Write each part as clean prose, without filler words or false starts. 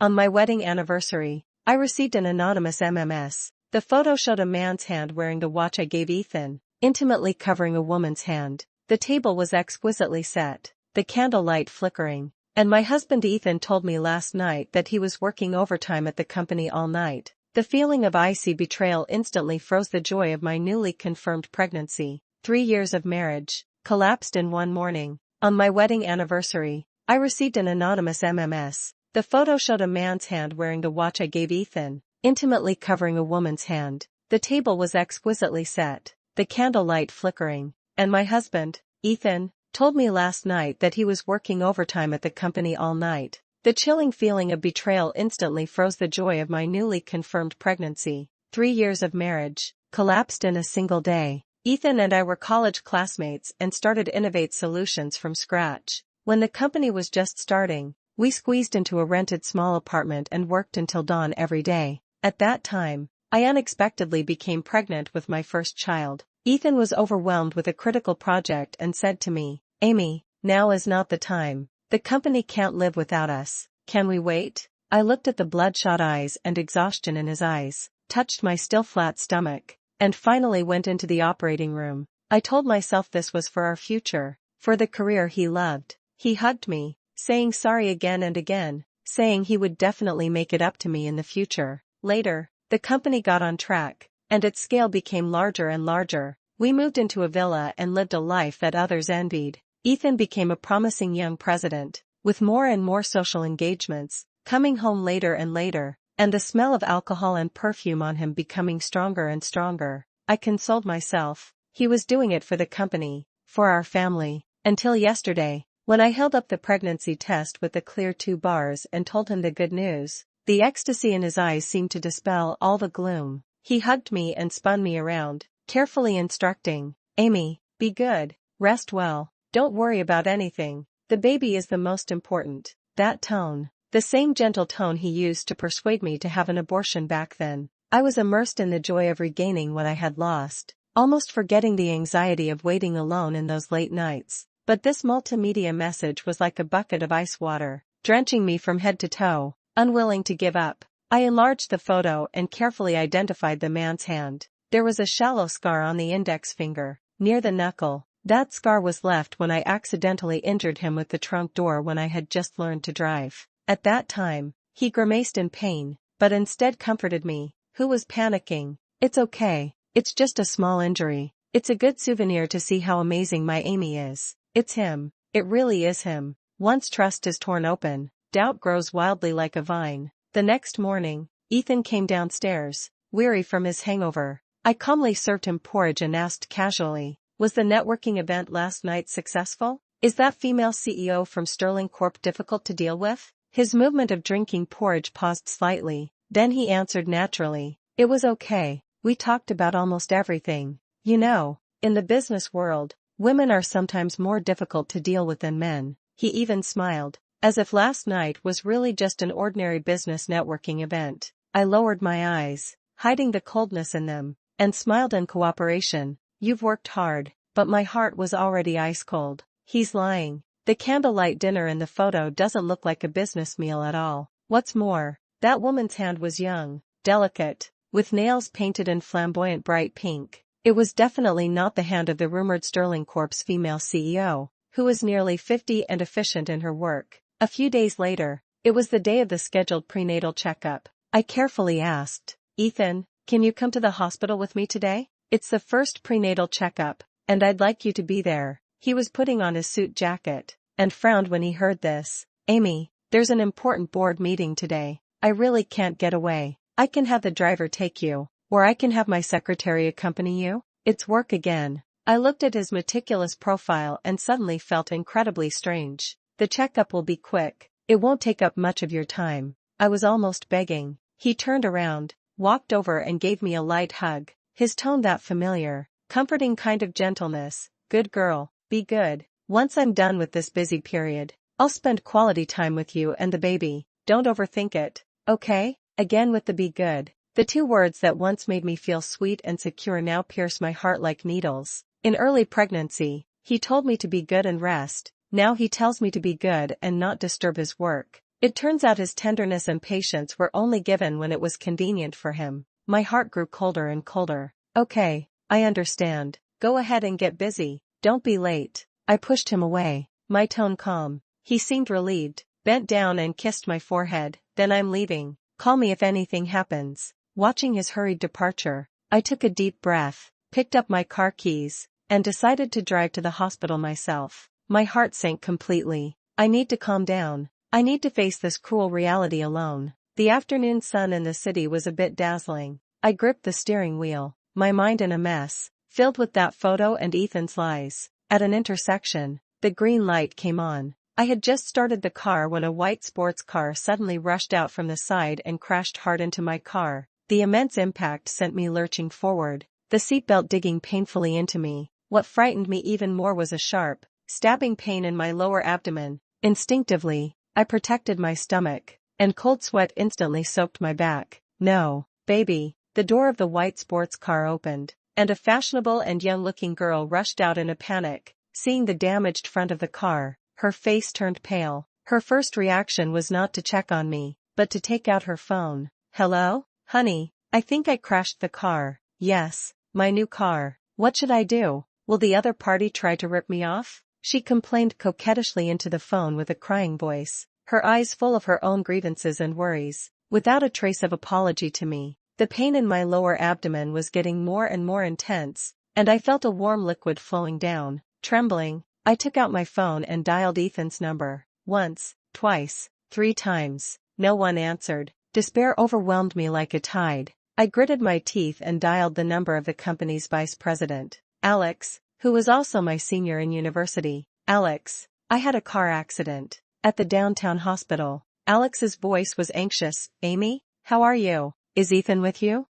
On my wedding anniversary, I received an anonymous MMS. The photo showed a man's hand wearing the watch I gave Ethan, intimately covering a woman's hand. The table was exquisitely set, the candlelight flickering, and my husband Ethan told me last night that he was working overtime at the company all night. The feeling of icy betrayal instantly froze the joy of my newly confirmed pregnancy. 3 years of marriage collapsed in one morning. On my wedding anniversary, I received an anonymous MMS. The photo showed a man's hand wearing the watch I gave Ethan, intimately covering a woman's hand. The table was exquisitely set, the candlelight flickering, and my husband, Ethan, told me last night that he was working overtime at the company all night. The chilling feeling of betrayal instantly froze the joy of my newly confirmed pregnancy. 3 years of marriage collapsed in a single day. Ethan and I were college classmates and started Innovate Solutions from scratch. When the company was just starting, we squeezed into a rented small apartment and worked until dawn every day. At that time, I unexpectedly became pregnant with my first child. Ethan was overwhelmed with a critical project and said to me, "Amy, now is not the time. The company can't live without us. Can we wait?" I looked at the bloodshot eyes and exhaustion in his eyes, touched my still flat stomach, and finally went into the operating room. I told myself this was for our future, for the career he loved. He hugged me, saying sorry again and again, saying he would definitely make it up to me in the future. Later, the company got on track, and its scale became larger and larger. We moved into a villa and lived a life that others envied. Ethan became a promising young president, with more and more social engagements, coming home later and later, and the smell of alcohol and perfume on him becoming stronger and stronger. I consoled myself, he was doing it for the company, for our family, until yesterday, when I held up the pregnancy test with the clear 2 bars and told him the good news. The ecstasy in his eyes seemed to dispel all the gloom. He hugged me and spun me around, carefully instructing, "Amy, be good, rest well, don't worry about anything. The baby is the most important." That tone, the same gentle tone he used to persuade me to have an abortion back then. I was immersed in the joy of regaining what I had lost, almost forgetting the anxiety of waiting alone in those late nights. But this multimedia message was like a bucket of ice water, drenching me from head to toe. Unwilling to give up, I enlarged the photo and carefully identified the man's hand. There was a shallow scar on the index finger, near the knuckle. That scar was left when I accidentally injured him with the trunk door when I had just learned to drive. At that time, he grimaced in pain, but instead comforted me, who was panicking. "It's okay, it's just a small injury. It's a good souvenir to see how amazing my Amy is. It's him, it really is him." Once trust is torn open, doubt grows wildly like a vine. The next morning, Ethan came downstairs, weary from his hangover. I calmly served him porridge and asked casually, "Was the networking event last night successful? Is that female CEO from Sterling Corp difficult to deal with?" His movement of drinking porridge paused slightly, then he answered naturally, "It was okay, we talked about almost everything. You know, in the business world, women are sometimes more difficult to deal with than men." He even smiled, as if last night was really just an ordinary business networking event. I lowered my eyes, hiding the coldness in them, and smiled in cooperation. "You've worked hard, but my heart was already ice cold." He's lying. The candlelight dinner in the photo doesn't look like a business meal at all. What's more, that woman's hand was young, delicate, with nails painted in flamboyant bright pink. It was definitely not the hand of the rumored Sterling Corp's female CEO, who was nearly 50 and efficient in her work. A few days later, it was the day of the scheduled prenatal checkup. I carefully asked, "Ethan, can you come to the hospital with me today? It's the first prenatal checkup, and I'd like you to be there." He was putting on his suit jacket, and frowned when he heard this. "Amy, there's an important board meeting today. I really can't get away. I can have the driver take you, or I can have my secretary accompany you." It's work again. I looked at his meticulous profile and suddenly felt incredibly strange. "The checkup will be quick. It won't take up much of your time." I was almost begging. He turned around, walked over and gave me a light hug, his tone that familiar, comforting kind of gentleness. "Good girl, be good. Once I'm done with this busy period, I'll spend quality time with you and the baby. Don't overthink it, okay?" Again with the "be good." The 2 words that once made me feel sweet and secure now pierce my heart like needles. In early pregnancy, he told me to be good and rest. Now he tells me to be good and not disturb his work. It turns out his tenderness and patience were only given when it was convenient for him. My heart grew colder and colder. Okay, I understand. Go ahead and get busy. Don't be late. I pushed him away, my tone calm. He seemed relieved, bent down and kissed my forehead. Then I'm leaving. Call me if anything happens. Watching his hurried departure, I took a deep breath, picked up my car keys, and decided to drive to the hospital myself. My heart sank completely. I need to calm down. I need to face this cruel reality alone. The afternoon sun in the city was a bit dazzling. I gripped the steering wheel, my mind in a mess, filled with that photo and Ethan's lies. At an intersection, the green light came on. I had just started the car when a white sports car suddenly rushed out from the side and crashed hard into my car. The immense impact sent me lurching forward, the seatbelt digging painfully into me. What frightened me even more was a sharp, stabbing pain in my lower abdomen. Instinctively, I protected my stomach, and cold sweat instantly soaked my back. No, baby. The door of the white sports car opened, and a fashionable and young-looking girl rushed out in a panic. Seeing the damaged front of the car, her face turned pale. Her first reaction was not to check on me, but to take out her phone. Hello? Honey, I think I crashed the car. Yes, my new car. What should I do? Will the other party try to rip me off? She complained coquettishly into the phone with a crying voice, her eyes full of her own grievances and worries, without a trace of apology to me. The pain in my lower abdomen was getting more and more intense, and I felt a warm liquid flowing down. Trembling, I took out my phone and dialed Ethan's number. Once, twice, 3 times. No one answered. Despair overwhelmed me like a tide. I gritted my teeth and dialed the number of the company's vice president, Alex, who was also my senior in university. Alex, I had a car accident at the downtown hospital. Alex's voice was anxious. Amy, how are you? Is Ethan with you?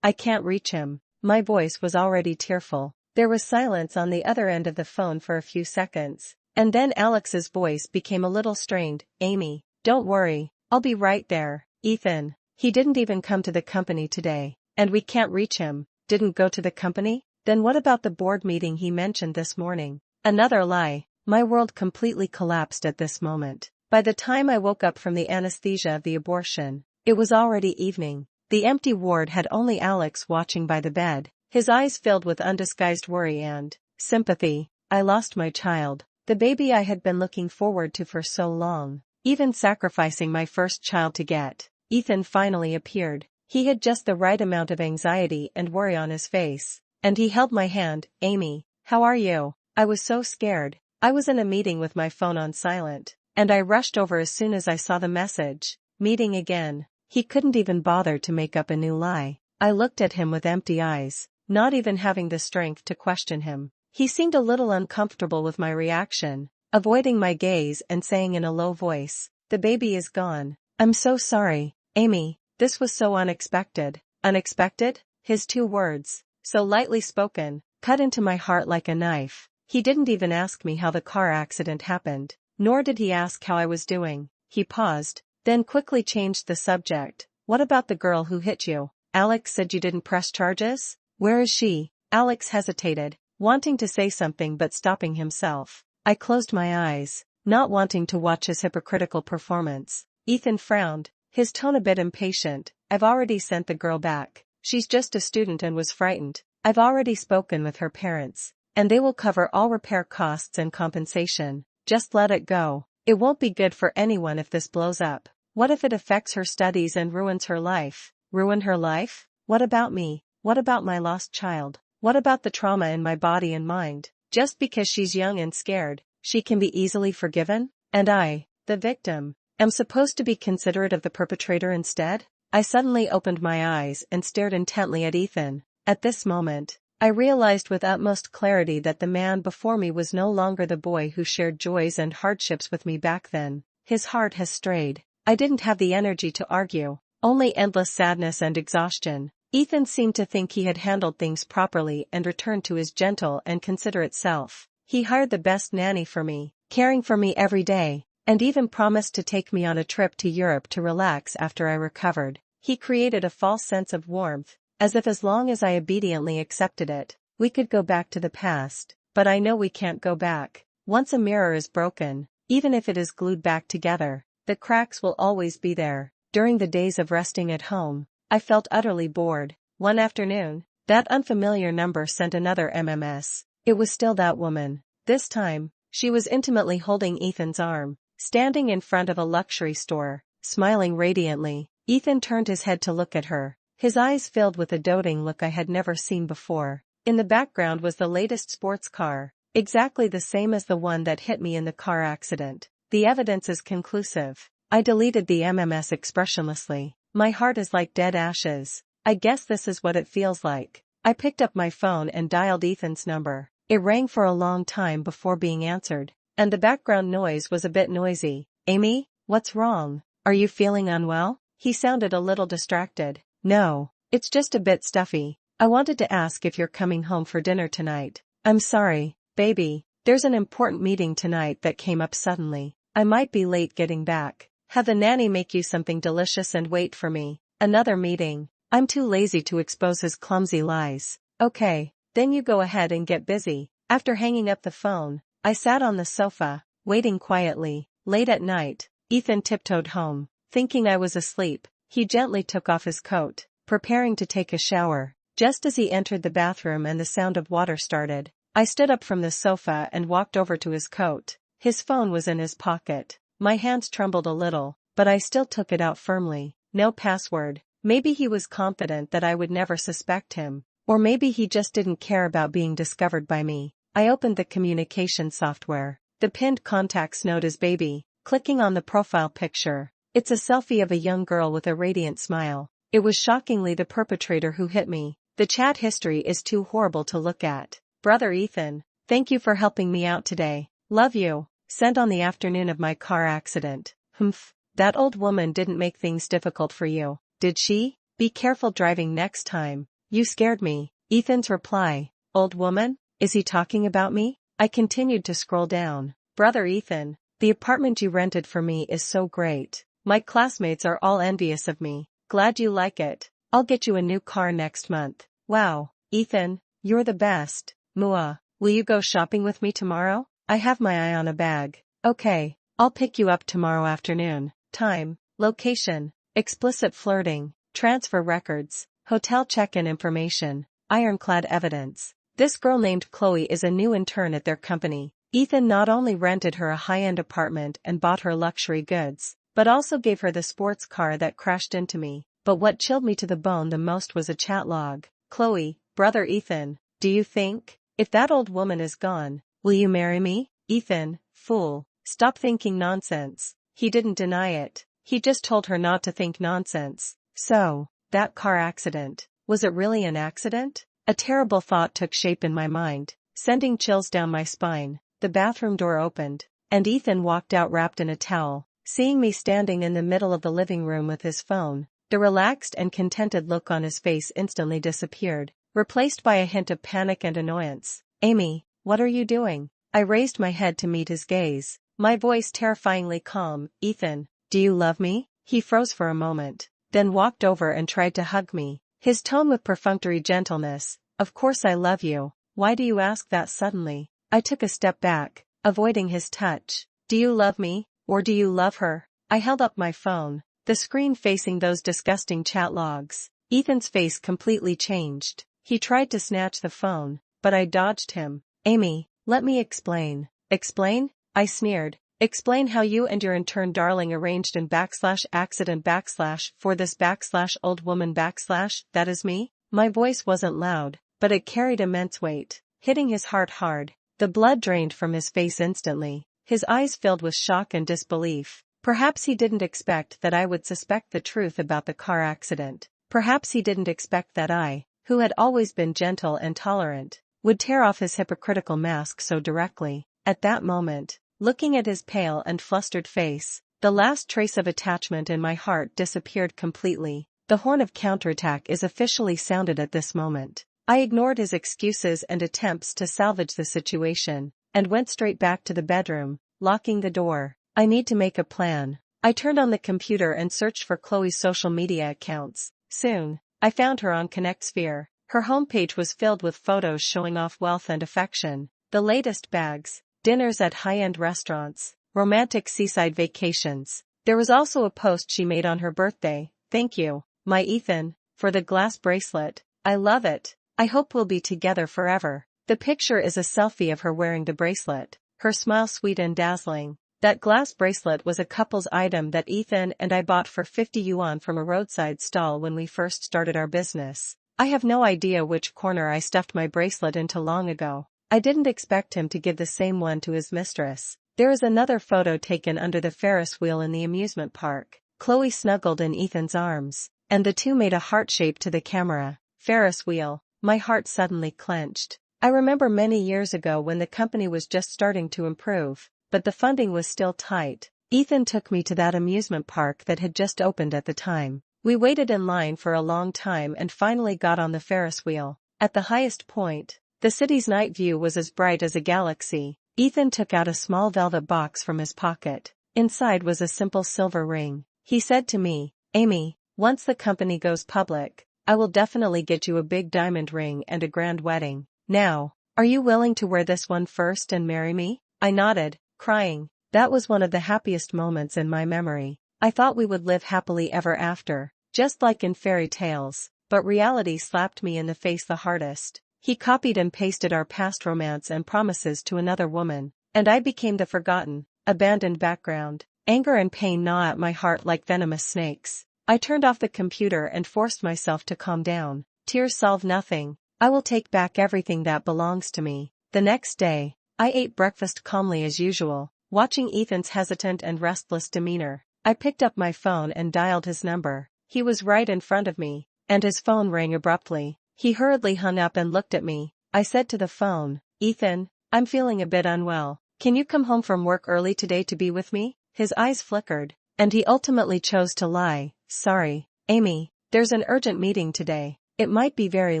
I can't reach him. My voice was already tearful. There was silence on the other end of the phone for a few seconds, and then Alex's voice became a little strained. Amy, don't worry, I'll be right there. Ethan, he didn't even come to the company today, and we can't reach him. Didn't go to the company? Then what about the board meeting he mentioned this morning? Another lie. My world completely collapsed at this moment. By the time I woke up from the anesthesia of the abortion, it was already evening. The empty ward had only Alex watching by the bed, his eyes filled with undisguised worry and sympathy. I lost my child, the baby I had been looking forward to for so long, even sacrificing my first child to get. Ethan finally appeared. He had just the right amount of anxiety and worry on his face, and he held my hand. Amy, how are you? I was so scared. I was in a meeting with my phone on silent, and I rushed over as soon as I saw the message. Meeting again. He couldn't even bother to make up a new lie. I looked at him with empty eyes, not even having the strength to question him. He seemed a little uncomfortable with my reaction, avoiding my gaze and saying in a low voice, "The baby is gone. I'm so sorry, Amy, this was so unexpected." Unexpected? His 2 words, so lightly spoken, cut into my heart like a knife. He didn't even ask me how the car accident happened, nor did he ask how I was doing. He paused, then quickly changed the subject. What about the girl who hit you? Alex said you didn't press charges? Where is she? Alex hesitated, wanting to say something but stopping himself. I closed my eyes, not wanting to watch his hypocritical performance. Ethan frowned, his tone a bit impatient. I've already sent the girl back. She's just a student and was frightened. I've already spoken with her parents, and they will cover all repair costs and compensation. Just let it go. It won't be good for anyone if this blows up. What if it affects her studies and ruins her life? Ruin her life? What about me? What about my lost child? What about the trauma in my body and mind? Just because she's young and scared, she can be easily forgiven? And I, the victim, am supposed to be considerate of the perpetrator instead? I suddenly opened my eyes and stared intently at Ethan. At this moment, I realized with utmost clarity that the man before me was no longer the boy who shared joys and hardships with me back then. His heart has strayed. I didn't have the energy to argue, only endless sadness and exhaustion. Ethan seemed to think he had handled things properly and returned to his gentle and considerate self. He hired the best nanny for me, caring for me every day, and even promised to take me on a trip to Europe to relax after I recovered. He created a false sense of warmth, as if as long as I obediently accepted it, we could go back to the past. But I know we can't go back. Once a mirror is broken, even if it is glued back together, The cracks will always be there. During the days of resting at home, I felt utterly bored. One afternoon, that unfamiliar number sent another MMS. It was still that woman. This time, she was intimately holding Ethan's arm, standing in front of a luxury store, smiling radiantly. Ethan turned his head to look at her, his eyes filled with a doting look I had never seen before. In the background was the latest sports car, exactly the same as the one that hit me in the car accident. The evidence is conclusive. I deleted the MMS expressionlessly. My heart is like dead ashes. I guess this is what it feels like. I picked up my phone and dialed Ethan's number. It rang for a long time before being answered, and the background noise was a bit noisy. Amy, what's wrong? Are you feeling unwell? He sounded a little distracted. No, it's just a bit stuffy. I wanted to ask if you're coming home for dinner tonight. I'm sorry, baby. There's an important meeting tonight that came up suddenly. I might be late getting back. Have the nanny make you something delicious and wait for me. Another meeting. I'm too lazy to expose his clumsy lies. Okay, then you go ahead and get busy. After hanging up the phone, I sat on the sofa, waiting quietly. Late at night, Ethan tiptoed home. Thinking I was asleep, he gently took off his coat, preparing to take a shower. Just as he entered the bathroom and the sound of water started, I stood up from the sofa and walked over to his coat. His phone was in his pocket. My hands trembled a little, but I still took it out firmly. No password. Maybe he was confident that I would never suspect him, or maybe he just didn't care about being discovered by me. I opened the communication software. The pinned contacts note is baby. Clicking on the profile picture, it's a selfie of a young girl with a radiant smile. It was shockingly the perpetrator who hit me. The chat history is too horrible to look at. Brother Ethan, thank you for helping me out today. Love you. Sent on the afternoon of my car accident. Humph. That old woman didn't make things difficult for you, did she? Be careful driving next time. You scared me. Ethan's reply. Old woman? Is he talking about me? I continued to scroll down. Brother Ethan, the apartment you rented for me is so great. My classmates are all envious of me. Glad you like it. I'll get you a new car next month. Wow, Ethan, you're the best. Mua, will you go shopping with me tomorrow? I have my eye on a bag. Okay, I'll pick you up tomorrow afternoon. Time, location, explicit flirting, transfer records, hotel check-in information, ironclad evidence. This girl named Chloe is a new intern at their company. Ethan not only rented her a high-end apartment and bought her luxury goods, but also gave her the sports car that crashed into me. But what chilled me to the bone the most was a chat log. Chloe, brother Ethan, do you think, if that old woman is gone, will you marry me? Ethan, fool, stop thinking nonsense. He didn't deny it. He just told her not to think nonsense. So, that car accident, was it really an accident? A terrible thought took shape in my mind, sending chills down my spine. The bathroom door opened, and Ethan walked out wrapped in a towel. Seeing me standing in the middle of the living room with his phone, the relaxed and contented look on his face instantly disappeared, replaced by a hint of panic and annoyance. Amy, what are you doing? I raised my head to meet his gaze, my voice terrifyingly calm. Ethan, do you love me? He froze for a moment, then walked over and tried to hug me, his tone with perfunctory gentleness. Of course I love you. Why do you ask that suddenly? I took a step back, avoiding his touch. Do you love me, or do you love her? I held up my phone, the screen facing those disgusting chat logs. Ethan's face completely changed. He tried to snatch the phone, but I dodged him. Amy, let me explain. Explain? I sneered. Explain how you and your intern darling arranged in /accident /for this /old woman that is me? My voice wasn't loud, but it carried immense weight, hitting his heart hard. The blood drained from his face instantly, his eyes filled with shock and disbelief. Perhaps he didn't expect that I would suspect the truth about the car accident. Perhaps he didn't expect that I, who had always been gentle and tolerant, would tear off his hypocritical mask so directly. At that moment, looking at his pale and flustered face, the last trace of attachment in my heart disappeared completely. The horn of counterattack is officially sounded at this moment. I ignored his excuses and attempts to salvage the situation, and went straight back to the bedroom, locking the door. I need to make a plan. I turned on the computer and searched for Chloe's social media accounts. Soon, I found her on ConnectSphere. Her homepage was filled with photos showing off wealth and affection, the latest bags, dinners at high-end restaurants, romantic seaside vacations. There was also a post she made on her birthday. Thank you, my Ethan, for the glass bracelet. I love it. I hope we'll be together forever. The picture is a selfie of her wearing the bracelet, her smile sweet and dazzling. That glass bracelet was a couple's item that Ethan and I bought for 50 yuan from a roadside stall when we first started our business. I have no idea which corner I stuffed my bracelet into long ago. I didn't expect him to give the same one to his mistress. There is another photo taken under the Ferris wheel in the amusement park. Chloe snuggled in Ethan's arms, and the two made a heart shape to the camera. Ferris wheel. My heart suddenly clenched. I remember many years ago when the company was just starting to improve, but the funding was still tight. Ethan took me to that amusement park that had just opened at the time. We waited in line for a long time and finally got on the Ferris wheel. At the highest point, the city's night view was as bright as a galaxy. Ethan took out a small velvet box from his pocket. Inside was a simple silver ring. He said to me, "Amy, once the company goes public, I will definitely get you a big diamond ring and a grand wedding. Now, are you willing to wear this one first and marry me?" I nodded, crying. That was one of the happiest moments in my memory. I thought we would live happily ever after, just like in fairy tales, but reality slapped me in the face the hardest. He copied and pasted our past romance and promises to another woman, and I became the forgotten, abandoned background. Anger and pain gnaw at my heart like venomous snakes. I turned off the computer and forced myself to calm down. Tears solve nothing. I will take back everything that belongs to me. The next day, I ate breakfast calmly as usual, watching Ethan's hesitant and restless demeanor. I picked up my phone and dialed his number. He was right in front of me, and his phone rang abruptly. He hurriedly hung up and looked at me. I said to the phone, "Ethan, I'm feeling a bit unwell. Can you come home from work early today to be with me?" His eyes flickered, and he ultimately chose to lie. "Sorry, Amy, there's an urgent meeting today. It might be very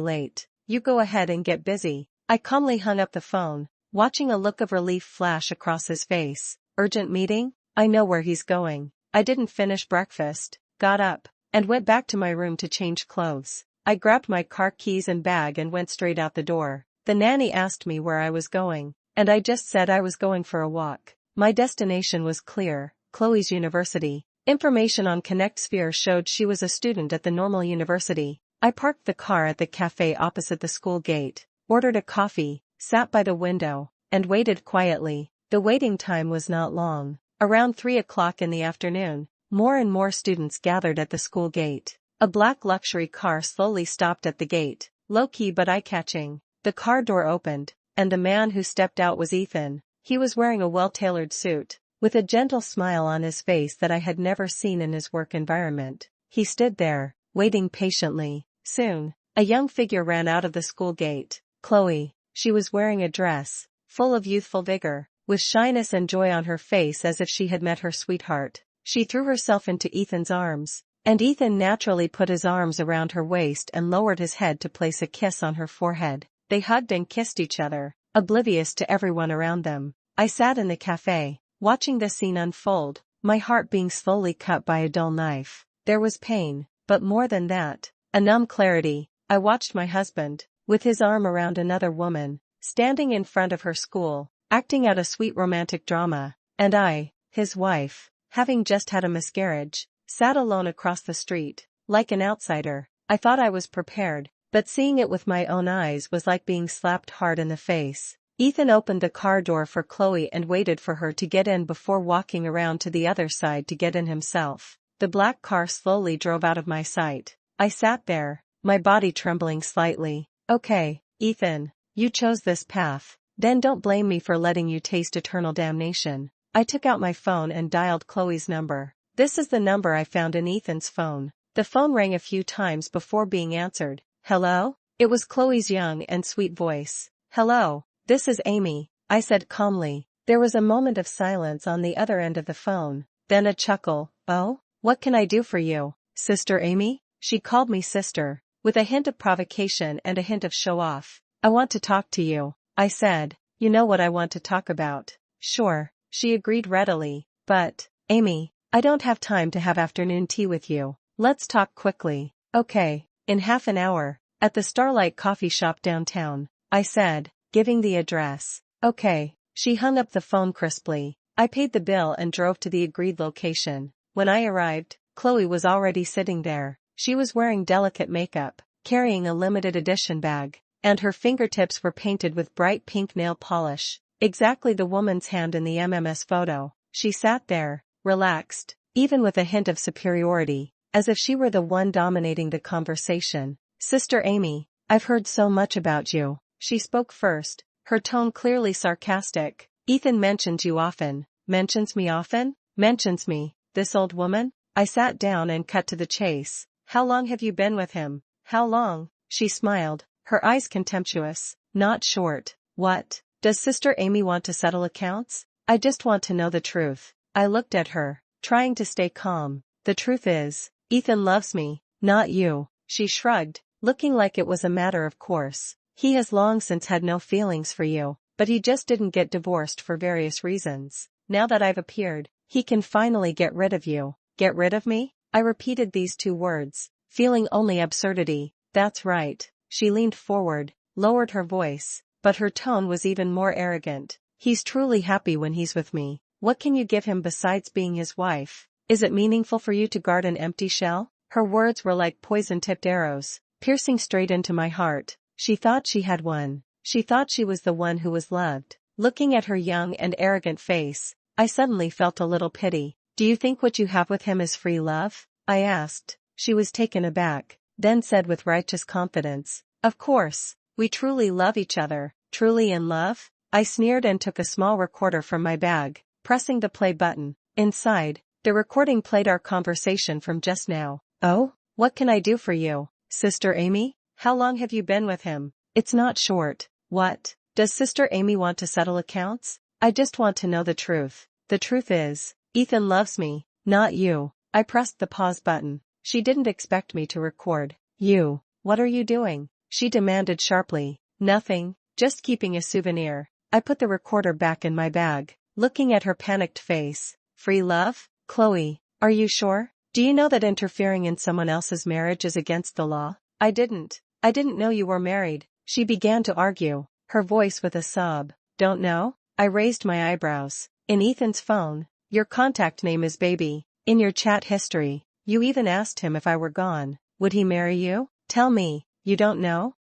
late. You go ahead and get busy." I calmly hung up the phone, watching a look of relief flash across his face. Urgent meeting? I know where he's going. I didn't finish breakfast, got up, and went back to my room to change clothes. I grabbed my car keys and bag and went straight out the door. The nanny asked me where I was going, and I just said I was going for a walk. My destination was clear, Chloe's university. Information on ConnectSphere showed she was a student at the Normal University. I parked the car at the cafe opposite the school gate, ordered a coffee, sat by the window, and waited quietly. The waiting time was not long. Around 3 o'clock in the afternoon, more and more students gathered at the school gate. A black luxury car slowly stopped at the gate, low-key but eye-catching. The car door opened, and the man who stepped out was Ethan. He was wearing a well-tailored suit, with a gentle smile on his face that I had never seen in his work environment. He stood there, waiting patiently. Soon, a young figure ran out of the school gate. Chloe. She was wearing a dress, full of youthful vigor, with shyness and joy on her face as if she had met her sweetheart. She threw herself into Ethan's arms, and Ethan naturally put his arms around her waist and lowered his head to place a kiss on her forehead. They hugged and kissed each other, oblivious to everyone around them. I sat in the cafe, watching the scene unfold, my heart being slowly cut by a dull knife. There was pain, but more than that, a numb clarity. I watched my husband, with his arm around another woman, standing in front of her school, acting out a sweet romantic drama, and I, his wife, having just had a miscarriage, sat alone across the street, like an outsider. I thought I was prepared, but seeing it with my own eyes was like being slapped hard in the face. Ethan opened the car door for Chloe and waited for her to get in before walking around to the other side to get in himself. The black car slowly drove out of my sight. I sat there, my body trembling slightly. "Okay, Ethan, you chose this path. Then don't blame me for letting you taste eternal damnation." I took out my phone and dialed Chloe's number. This is the number I found in Ethan's phone. The phone rang a few times before being answered. "Hello?" It was Chloe's young and sweet voice. "Hello, this is Amy," I said calmly. There was a moment of silence on the other end of the phone, then a chuckle. "Oh, what can I do for you, Sister Amy?" She called me sister, with a hint of provocation and a hint of show-off. "I want to talk to you," I said. "You know what I want to talk about." "Sure," she agreed readily. "But, Amy, I don't have time to have afternoon tea with you. Let's talk quickly." "Okay, in half an hour, at the Starlight Coffee Shop downtown," I said, giving the address. "Okay." She hung up the phone crisply. I paid the bill and drove to the agreed location. When I arrived, Chloe was already sitting there. She was wearing delicate makeup, carrying a limited edition bag, and her fingertips were painted with bright pink nail polish, exactly the woman's hand in the MMS photo. She sat there, relaxed, even with a hint of superiority, as if she were the one dominating the conversation. "Sister Amy, I've heard so much about you." She spoke first, her tone clearly sarcastic. "Ethan mentions you often." "Mentions me often? Mentions me, this old woman?" I sat down and cut to the chase. "How long have you been with him?" "How long?" She smiled, her eyes contemptuous. "Not short." "What? Does Sister Amy want to settle accounts?" "I just want to know the truth." I looked at her, trying to stay calm. "The truth is, Ethan loves me, not you." She shrugged, looking like it was a matter of course. "He has long since had no feelings for you, but he just didn't get divorced for various reasons. Now that I've appeared, he can finally get rid of you." "Get rid of me?" I repeated these two words, feeling only absurdity. "That's right." She leaned forward, lowered her voice, but her tone was even more arrogant. "He's truly happy when he's with me. What can you give him besides being his wife? Is it meaningful for you to guard an empty shell?" Her words were like poison-tipped arrows, piercing straight into my heart. She thought she had won. She thought she was the one who was loved. Looking at her young and arrogant face, I suddenly felt a little pity. "Do you think what you have with him is free love?" I asked. She was taken aback, then said with righteous confidence, "Of course, we truly love each other." "Truly in love?" I sneered and took a small recorder from my bag, pressing the play button. Inside, the recording played our conversation from just now. "Oh? What can I do for you, Sister Amy? How long have you been with him?" "It's not short." "What? Does Sister Amy want to settle accounts?" "I just want to know the truth." "The truth is, Ethan loves me, not you." I pressed the pause button. She didn't expect me to record. "You, what are you doing?" she demanded sharply. "Nothing, just keeping a souvenir." I put the recorder back in my bag, looking at her panicked face. "Free love? Chloe, are you sure? Do you know that interfering in someone else's marriage is against the law?" I didn't know you were married." She began to argue, her voice with a sob. "Don't know?" I raised my eyebrows. "In Ethan's phone, your contact name is Baby. In your chat history, you even asked him if I were gone, would he marry you? Tell me, you don't know?"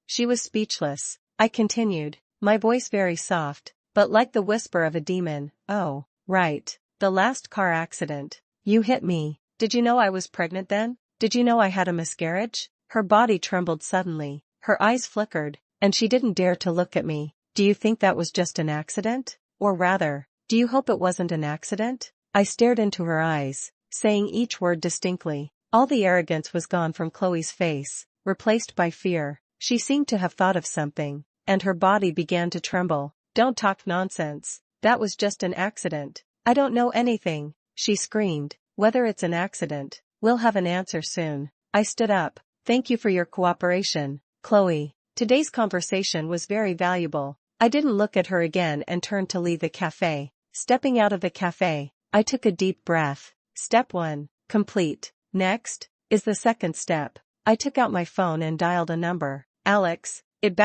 She was speechless. I continued, my voice very soft, but like the whisper of a demon. "Oh, right. The last car accident. You hit me. Did you know I was pregnant then? Did you know I had a miscarriage?" Her body trembled suddenly, her eyes flickered, and she didn't dare to look at me. "Do you think that was just an accident? Or rather, do you hope it wasn't an accident?" I stared into her eyes, saying each word distinctly. All the arrogance was gone from Chloe's face, replaced by fear. She seemed to have thought of something, and her body began to tremble. "Don't talk nonsense. That was just an accident." "I don't know anything," she screamed. "Whether it's an accident, we'll have an answer soon." I stood up. "Thank you for your cooperation, Chloe. Today's conversation was very valuable." I didn't look at her again and turned to leave the cafe. Stepping out of the cafe, I took a deep breath. Step 1, complete. Next is the second step. I took out my phone and dialed a number. "Alex, it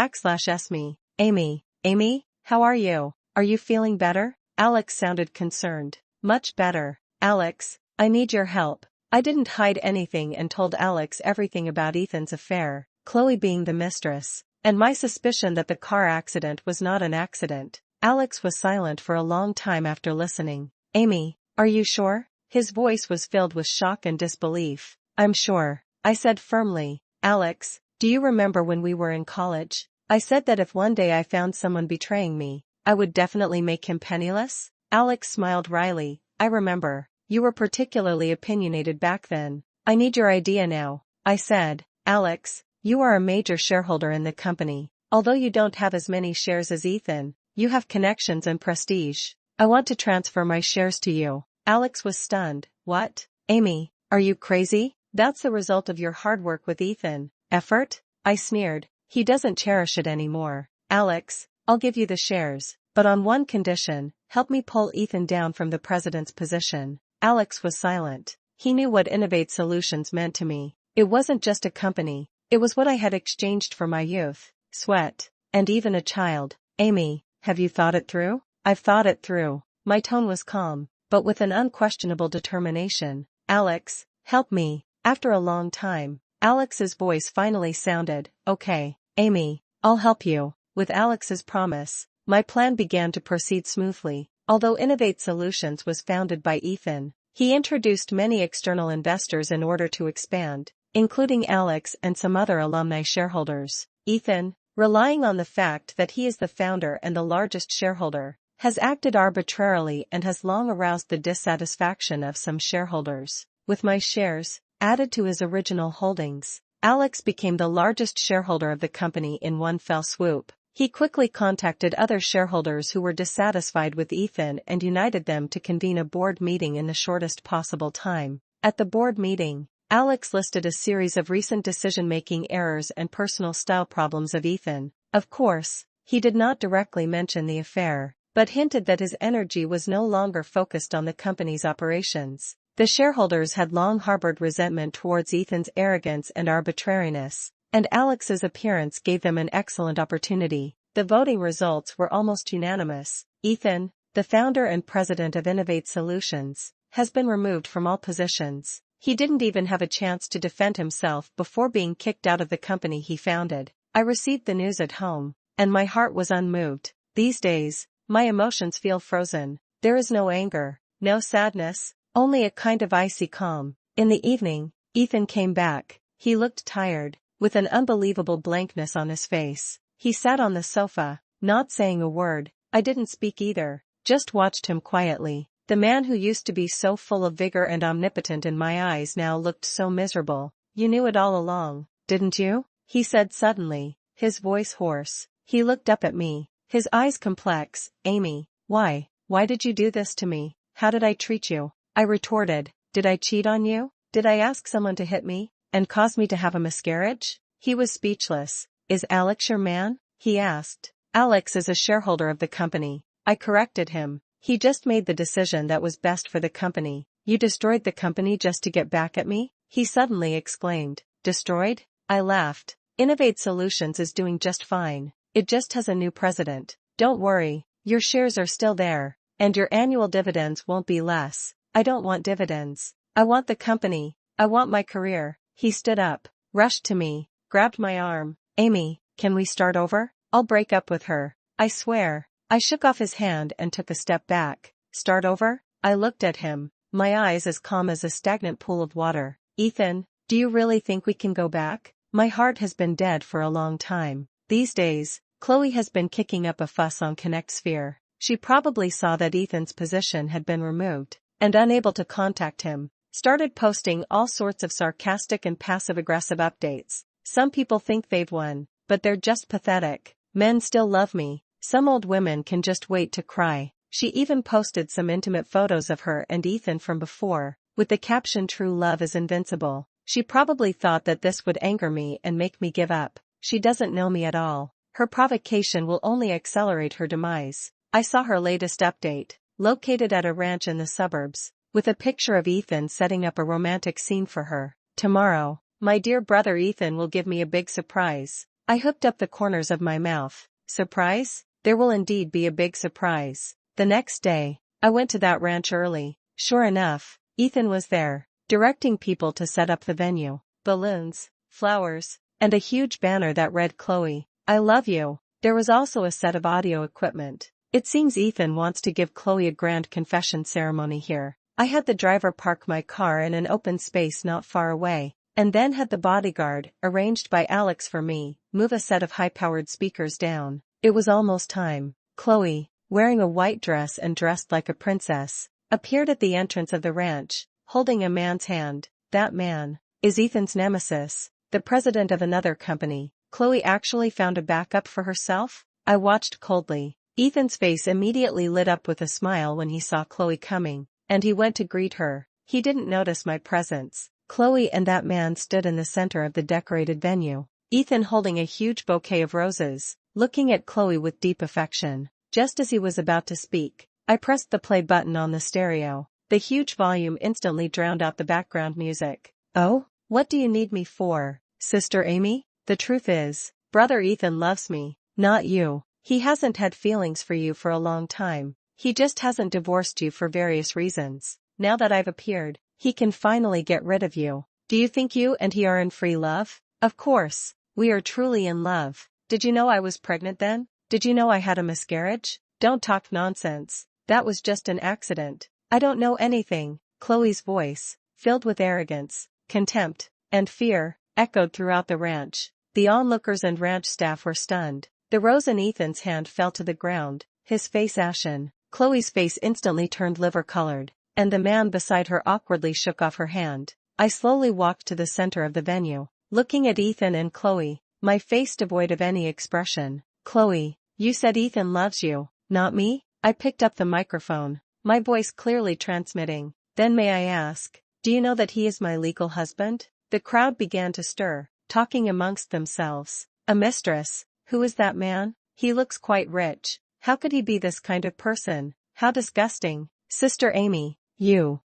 me. Amy. Amy, how are you? Are you feeling better?" Alex sounded concerned. "Much better." "Alex, I need your help." I didn't hide anything and told Alex everything about Ethan's affair, Chloe being the mistress, and my suspicion that the car accident was not an accident. Alex was silent for a long time after listening. "Amy, are you sure?" His voice was filled with shock and disbelief. "I'm sure," I said firmly. "Alex, do you remember when we were in college? I said that if one day I found someone betraying me, I would definitely make him penniless?" Alex smiled wryly. "I remember. You were particularly opinionated back then." "I need your idea now," I said. "Alex, you are a major shareholder in the company. Although you don't have as many shares as Ethan, you have connections and prestige. I want to transfer my shares to you." Alex was stunned. "What? Amy, are you crazy? That's the result of your hard work with Ethan." "Effort?" I sneered. "He doesn't cherish it anymore." "Alex, I'll give you the shares, but on one condition, help me pull Ethan down from the president's position." Alex was silent. He knew what Innovate Solutions meant to me. It wasn't just a company, it was what I had exchanged for my youth, sweat, and even a child. "Amy, have you thought it through?" "I've thought it through." My tone was calm, but with an unquestionable determination. "Alex, help me." After a long time, Alex's voice finally sounded, "Okay, Amy, I'll help you." With Alex's promise, my plan began to proceed smoothly. Although Innovate Solutions was founded by Ethan, he introduced many external investors in order to expand, including Alex and some other alumni shareholders. Ethan, relying on the fact that he is the founder and the largest shareholder, has acted arbitrarily and has long aroused the dissatisfaction of some shareholders. With my shares added to his original holdings, Alex became the largest shareholder of the company in one fell swoop. He quickly contacted other shareholders who were dissatisfied with Ethan and united them to convene a board meeting in the shortest possible time. At the board meeting, Alex listed a series of recent decision-making errors and personal style problems of Ethan. Of course, he did not directly mention the affair, but hinted that his energy was no longer focused on the company's operations. The shareholders had long harbored resentment towards Ethan's arrogance and arbitrariness, and Alex's appearance gave them an excellent opportunity. The voting results were almost unanimous. Ethan, the founder and president of Innovate Solutions, has been removed from all positions. He didn't even have a chance to defend himself before being kicked out of the company he founded. I received the news at home, and my heart was unmoved. These days, my emotions feel frozen. There is no anger, no sadness, only a kind of icy calm. In the evening, Ethan came back. He looked tired, with an unbelievable blankness on his face. He sat on the sofa, not saying a word. I didn't speak either, just watched him quietly. The man who used to be so full of vigor and omnipotent in my eyes now looked so miserable. "You knew it all along, didn't you?" he said suddenly, his voice hoarse. He looked up at me, his eyes complex. "Amy, why did you do this to me? How did I treat you?" I retorted. "Did I cheat on you? Did I ask someone to hit me and cause me to have a miscarriage?" He was speechless. "Is Alex your man?" he asked. "Alex is a shareholder of the company." I corrected him. "He just made the decision that was best for the company." "You destroyed the company just to get back at me?" he suddenly exclaimed. "Destroyed?" I laughed. "Innovate Solutions is doing just fine. It just has a new president. Don't worry, your shares are still there, and your annual dividends won't be less." "I don't want dividends. I want the company. I want my career." He stood up, rushed to me, grabbed my arm. "Amy, can we start over? I'll break up with her. I swear." I shook off his hand and took a step back. "Start over?" I looked at him, my eyes as calm as a stagnant pool of water. "Ethan, do you really think we can go back?" My heart has been dead for a long time. These days, Chloe has been kicking up a fuss on ConnectSphere. She probably saw that Ethan's position had been removed, and unable to contact him, started posting all sorts of sarcastic and passive-aggressive updates. Some people think they've won, but they're just pathetic. Men still love me. Some old women can just wait to cry. She even posted some intimate photos of her and Ethan from before, with the caption "True love is invincible." She probably thought that this would anger me and make me give up. She doesn't know me at all. Her provocation will only accelerate her demise. I saw her latest update, located at a ranch in the suburbs, with a picture of Ethan setting up a romantic scene for her. "Tomorrow, my dear brother Ethan will give me a big surprise." I hooked up the corners of my mouth. "Surprise? There will indeed be a big surprise." The next day, I went to that ranch early. Sure enough, Ethan was there, directing people to set up the venue. Balloons, flowers, and a huge banner that read "Chloe, I love you." There was also a set of audio equipment. It seems Ethan wants to give Chloe a grand confession ceremony here. I had the driver park my car in an open space not far away, and then had the bodyguard, arranged by Alex for me, move a set of high-powered speakers down. It was almost time. Chloe, wearing a white dress and dressed like a princess, appeared at the entrance of the ranch, holding a man's hand. That man is Ethan's nemesis, the president of another company. Chloe actually found a backup for herself? I watched coldly. Ethan's face immediately lit up with a smile when he saw Chloe coming, and he went to greet her. He didn't notice my presence. Chloe and that man stood in the center of the decorated venue, Ethan holding a huge bouquet of roses, looking at Chloe with deep affection. Just as he was about to speak, I pressed the play button on the stereo. The huge volume instantly drowned out the background music. "Oh, what do you need me for, Sister Amy?" "The truth is, Brother Ethan loves me, not you. He hasn't had feelings for you for a long time. He just hasn't divorced you for various reasons. Now that I've appeared, he can finally get rid of you. Do you think you and he are in free love? Of course, we are truly in love. Did you know I was pregnant then? Did you know I had a miscarriage? Don't talk nonsense. That was just an accident. I don't know anything. Chloe's voice, filled with arrogance, contempt, and fear, echoed throughout the ranch. The onlookers and ranch staff were stunned. The rose in Ethan's hand fell to the ground, his face ashen. Chloe's face instantly turned liver-colored, and the man beside her awkwardly shook off her hand. I slowly walked to the center of the venue, looking at Ethan and Chloe, my face devoid of any expression. Chloe, you said Ethan loves you, not me? I picked up the microphone, my voice clearly transmitting. Then may I ask, do you know that he is my legal husband? The crowd began to stir, talking amongst themselves. A mistress? Who is that man? He looks quite rich. How could he be this kind of person? How disgusting. Sister Amy, you.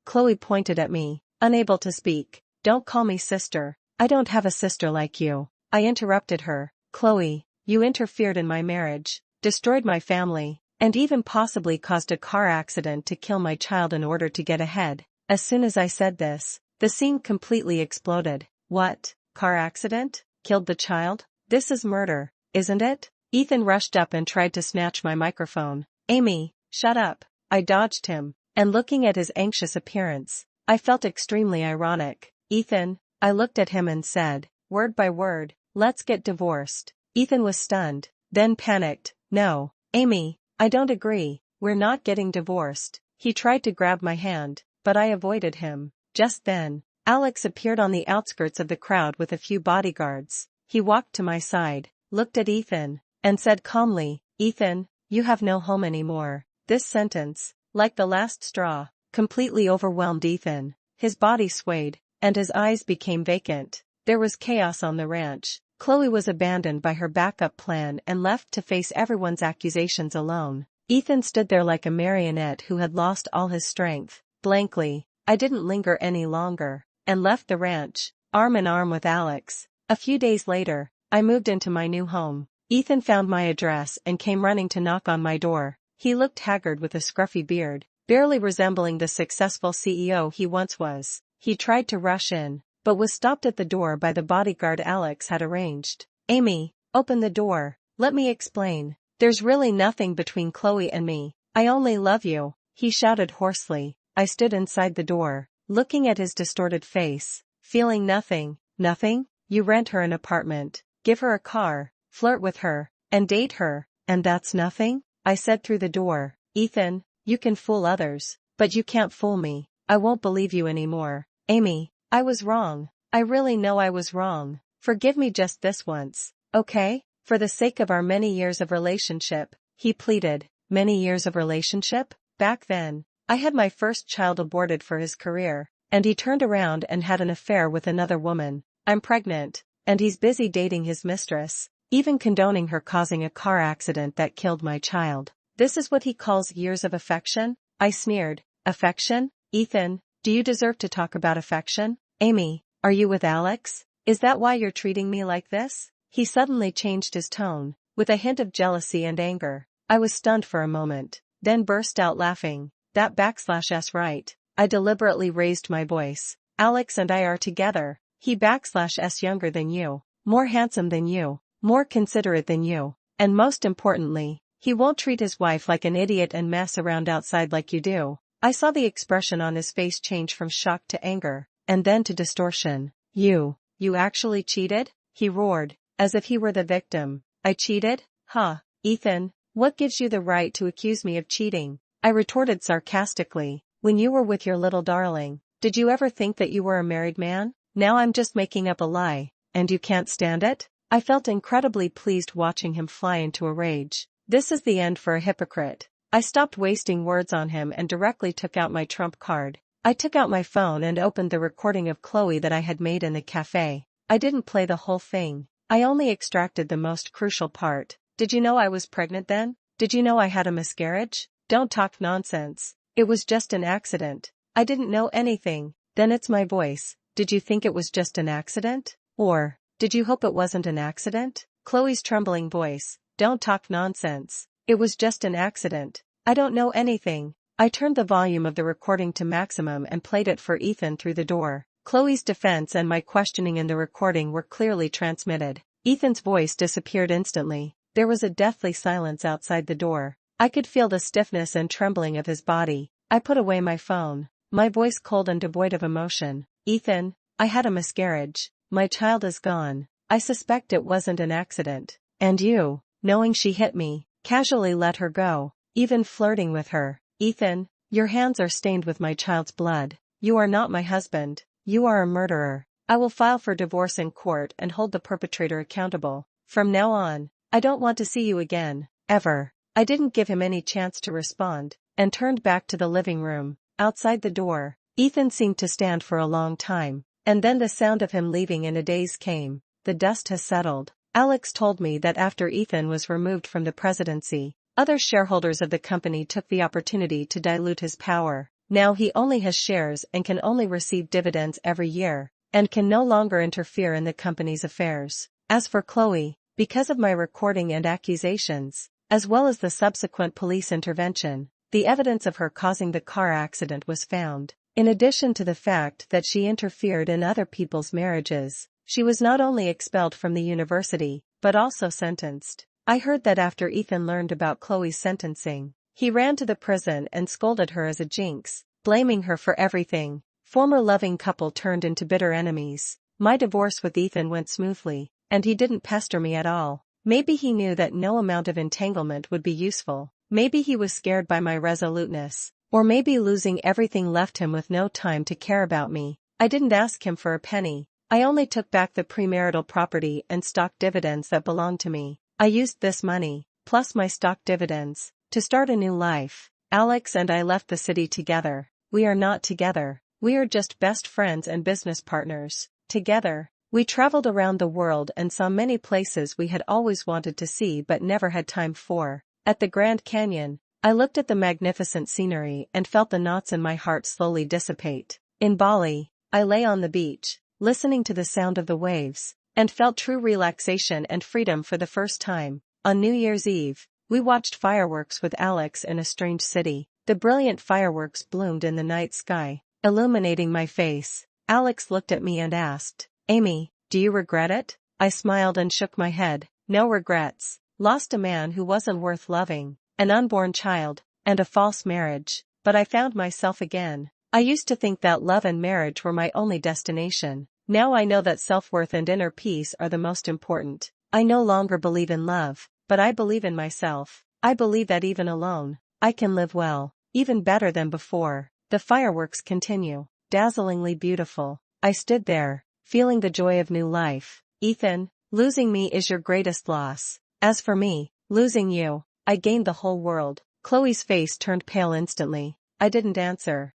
Chloe pointed at me, unable to speak. Don't call me sister. I don't have a sister like you. I interrupted her. Chloe, you interfered in my marriage, destroyed my family, and even possibly caused a car accident to kill my child in order to get ahead. As soon as I said this, the scene completely exploded. What? Car accident? Killed the child? This is murder, isn't it? Ethan rushed up and tried to snatch my microphone. Amy, shut up. I dodged him, and looking at his anxious appearance, I felt extremely ironic. Ethan, I looked at him and said, word by word, let's get divorced. Ethan was stunned, then panicked. No, Amy, I don't agree. We're not getting divorced. He tried to grab my hand, but I avoided him. Just then, Alex appeared on the outskirts of the crowd with a few bodyguards. He walked to my side, looked at Ethan, and said calmly, Ethan, you have no home anymore. This sentence, like the last straw, completely overwhelmed Ethan. His body swayed, and his eyes became vacant. There was chaos on the ranch. Chloe was abandoned by her backup plan and left to face everyone's accusations alone. Ethan stood there like a marionette who had lost all his strength. Blankly, I didn't linger any longer, and left the ranch, arm in arm with Alex. A few days later, I moved into my new home. Ethan found my address and came running to knock on my door. He looked haggard with a scruffy beard, barely resembling the successful CEO he once was. He tried to rush in, but was stopped at the door by the bodyguard Alex had arranged. Amy, open the door. Let me explain. There's really nothing between Chloe and me. I only love you, he shouted hoarsely. I stood inside the door, looking at his distorted face, feeling nothing. Nothing? You rent her an apartment, give her a car, flirt with her, and date her, and that's nothing? I said through the door. Ethan, you can fool others, but you can't fool me. I won't believe you anymore. Amy, I was wrong. I really know I was wrong. Forgive me just this once, okay? For the sake of our many years of relationship, he pleaded. Many years of relationship? Back then, I had my first child aborted for his career, and he turned around and had an affair with another woman. I'm pregnant, and he's busy dating his mistress, even condoning her causing a car accident that killed my child. This is what he calls years of affection? I sneered. Affection? Ethan, do you deserve to talk about affection? Amy, are you with Alex? Is that why you're treating me like this? He suddenly changed his tone, with a hint of jealousy and anger. I was stunned for a moment, then burst out laughing. That /s right. I deliberately raised my voice. Alex and I are together. He /s younger than you, more handsome than you, more considerate than you, and most importantly, he won't treat his wife like an idiot and mess around outside like you do. I saw the expression on his face change from shock to anger, and then to distortion. You actually cheated? He roared, as if he were the victim. I cheated? Huh, Ethan, what gives you the right to accuse me of cheating? I retorted sarcastically. When you were with your little darling, did you ever think that you were a married man? Now I'm just making up a lie, and you can't stand it? I felt incredibly pleased watching him fly into a rage. This is the end for a hypocrite. I stopped wasting words on him and directly took out my trump card. I took out my phone and opened the recording of Chloe that I had made in the cafe. I didn't play the whole thing. I only extracted the most crucial part. Did you know I was pregnant then? Did you know I had a miscarriage? Don't talk nonsense. It was just an accident. I didn't know anything. Then it's my voice. Did you think it was just an accident? Or, did you hope it wasn't an accident? Chloe's trembling voice. Don't talk nonsense. It was just an accident. I don't know anything. I turned the volume of the recording to maximum and played it for Ethan through the door. Chloe's defense and my questioning in the recording were clearly transmitted. Ethan's voice disappeared instantly. There was a deathly silence outside the door. I could feel the stiffness and trembling of his body. I put away my phone, my voice cold and devoid of emotion. Ethan, I had a miscarriage. My child is gone. I suspect it wasn't an accident. And you, knowing she hit me, casually let her go, even flirting with her. Ethan, your hands are stained with my child's blood. You are not my husband. You are a murderer. I will file for divorce in court and hold the perpetrator accountable. From now on, I don't want to see you again, ever. I didn't give him any chance to respond, and turned back to the living room. Outside the door, Ethan seemed to stand for a long time, and then the sound of him leaving in a daze came. The dust has settled. Alex told me that after Ethan was removed from the presidency, other shareholders of the company took the opportunity to dilute his power. Now he only has shares and can only receive dividends every year, and can no longer interfere in the company's affairs. As for Chloe, because of my recording and accusations, as well as the subsequent police intervention, the evidence of her causing the car accident was found. In addition to the fact that she interfered in other people's marriages, she was not only expelled from the university, but also sentenced. I heard that after Ethan learned about Chloe's sentencing, he ran to the prison and scolded her as a jinx, blaming her for everything. Former loving couple turned into bitter enemies. My divorce with Ethan went smoothly, and he didn't pester me at all. Maybe he knew that no amount of entanglement would be useful. Maybe he was scared by my resoluteness. Or maybe losing everything left him with no time to care about me. I didn't ask him for a penny. I only took back the premarital property and stock dividends that belonged to me. I used this money, plus my stock dividends, to start a new life. Alex and I left the city together. We are not together. We are just best friends and business partners. Together, we traveled around the world and saw many places we had always wanted to see but never had time for. At the Grand Canyon, I looked at the magnificent scenery and felt the knots in my heart slowly dissipate. In Bali, I lay on the beach, listening to the sound of the waves, and felt true relaxation and freedom for the first time. On New Year's Eve, we watched fireworks with Alex in a strange city. The brilliant fireworks bloomed in the night sky, illuminating my face. Alex looked at me and asked, "Amy, do you regret it?" I smiled and shook my head. No regrets. Lost a man who wasn't worth loving, an unborn child, and a false marriage. But I found myself again. I used to think that love and marriage were my only destination. Now I know that self-worth and inner peace are the most important. I no longer believe in love, but I believe in myself. I believe that even alone, I can live well, even better than before. The fireworks continue, dazzlingly beautiful. I stood there, feeling the joy of new life. Ethan, losing me is your greatest loss. As for me, losing you, I gained the whole world. Chloe's face turned pale instantly. I didn't answer.